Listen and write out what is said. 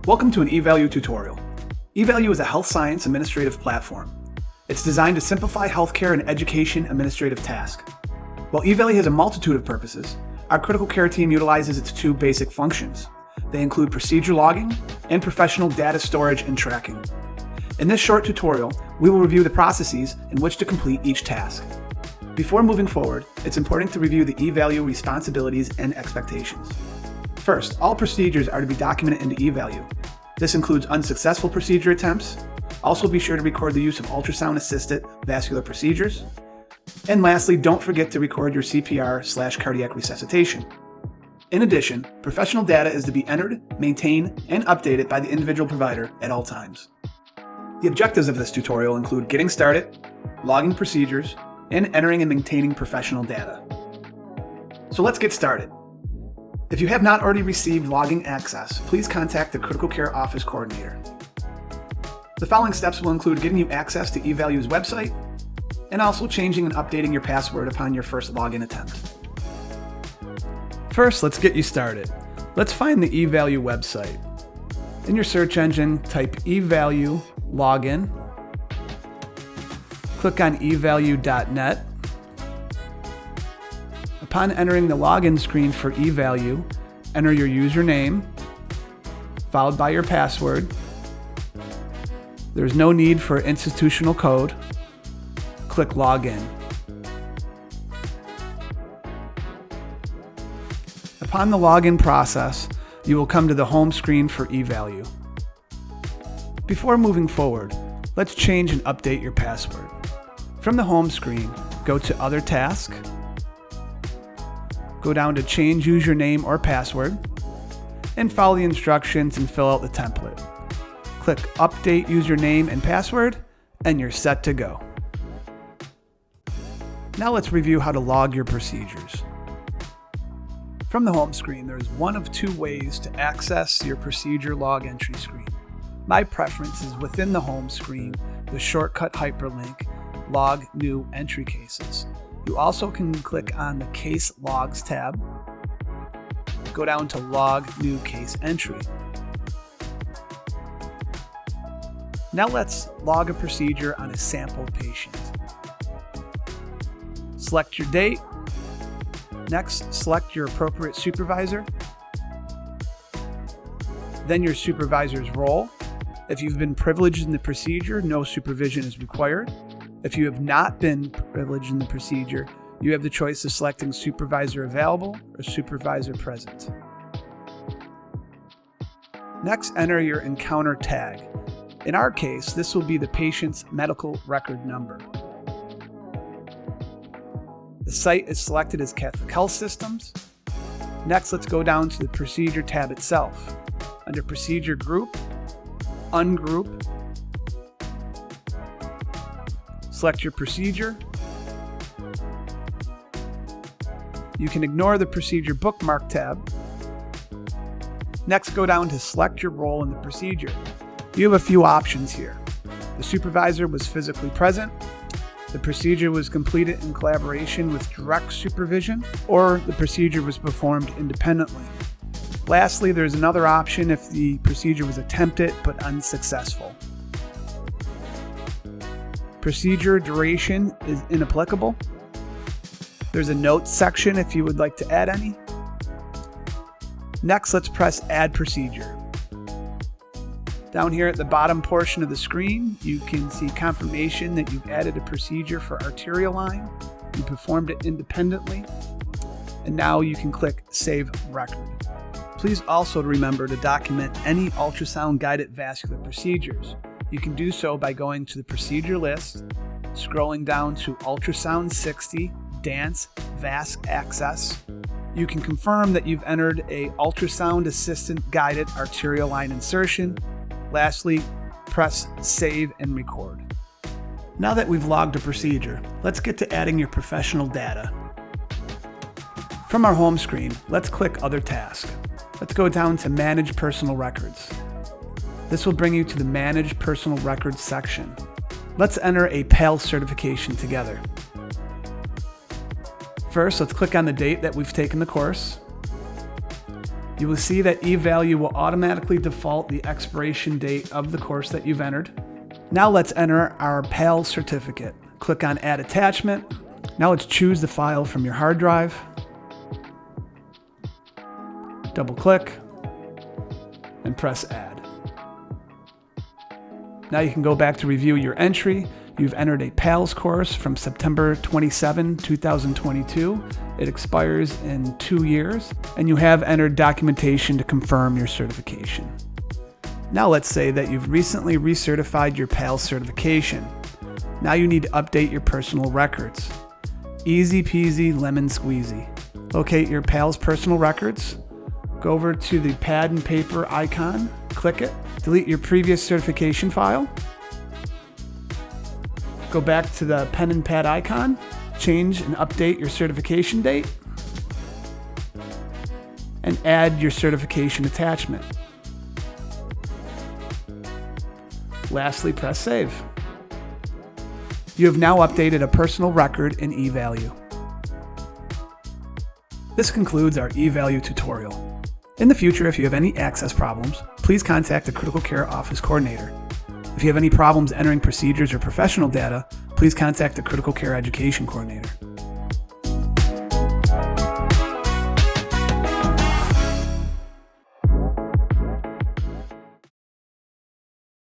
Welcome to an E-Value tutorial. E-Value is a health science administrative platform. It's designed to simplify healthcare and education administrative tasks. While E-Value has a multitude of purposes, our critical care team utilizes its two basic functions. They include procedure logging and professional data storage and tracking. In this short tutorial, we will review the processes in which to complete each task. Before moving forward, it's important to review the E-Value responsibilities and expectations. First, all procedures are to be documented into E-Value. This includes unsuccessful procedure attempts. Also be sure to record the use of ultrasound-assisted vascular procedures. And lastly, don't forget to record your CPR/cardiac resuscitation. In addition, professional data is to be entered, maintained, and updated by the individual provider at all times. The objectives of this tutorial include getting started, logging procedures, and entering and maintaining professional data. So let's get started. If you have not already received logging access, please contact the Critical Care Office Coordinator. The following steps will include getting you access to E-Value's website and also changing and updating your password upon your first login attempt. First, let's get you started. Let's find the E-Value website. In your search engine, type E-Value login. Click on evalue.net. Upon entering the login screen for E-Value, enter your username, followed by your password. There's no need for institutional code. Click Login. Upon the login process, you will come to the home screen for E-Value. Before moving forward, let's change and update your password. From the home screen, go to Other Task. Go down to Change Username or Password, and follow the instructions and fill out the template. Click Update Username and Password, and you're set to go. Now let's review how to log your procedures. From the home screen, there is one of two ways to access your procedure log entry screen. My preference is within the home screen, the shortcut hyperlink, Log New Entry Cases. You also can click on the Case Logs tab, go down to Log New Case Entry. Now let's log a procedure on a sample patient. Select your date. Next, select your appropriate supervisor. Then your supervisor's role. If you've been privileged in the procedure, no supervision is required. If you have not been privileged in the procedure, you have the choice of selecting supervisor available or supervisor present. Next, enter your encounter tag. In our case, this will be the patient's medical record number. The site is selected as Catholic Health Systems. Next, let's go down to the procedure tab itself. Under Procedure Group, Ungroup, select your procedure. You can ignore the Procedure Bookmark tab. Next, go down to select your role in the procedure. You have a few options here. The supervisor was physically present, the procedure was completed in collaboration with direct supervision, or the procedure was performed independently. Lastly, there's another option if the procedure was attempted but unsuccessful. Procedure duration is inapplicable. There's a notes section if you would like to add any. Next, let's press Add Procedure. Down here at the bottom portion of the screen, you can see confirmation that you've added a procedure for arterial line. You performed it independently. And now you can click Save Record. Please also remember to document any ultrasound-guided vascular procedures. You can do so by going to the procedure list, scrolling down to Ultrasound 60, Dance, VASC Access. You can confirm that you've entered a ultrasound assistant guided arterial line insertion. Lastly, press Save and Record. Now that we've logged a procedure, let's get to adding your professional data. From our home screen, let's click Other Task. Let's go down to Manage Personal Records. This will bring you to the Manage Personal Records section. Let's enter a PALS certification together. First, let's click on the date that we've taken the course. You will see that E-Value will automatically default the expiration date of the course that you've entered. Now let's enter our PALS certificate. Click on Add Attachment. Now let's choose the file from your hard drive. Double click and press Add. Now you can go back to review your entry. You've entered a PALS course from September 27, 2022. It expires in 2 years, and you have entered documentation to confirm your certification. Now let's say that you've recently recertified your PALS certification. Now you need to update your personal records. Easy peasy lemon squeezy. Locate your PALS personal records. Go over to the pad and paper icon, click it, delete your previous certification file. Go back to the pen and pad icon, change and update your certification date, and add your certification attachment. Lastly, press Save. You have now updated a personal record in E-Value. This concludes our E-Value tutorial. In the future, if you have any access problems, please contact the Critical Care Office Coordinator. If you have any problems entering procedures or professional data, please contact the Critical Care Education Coordinator.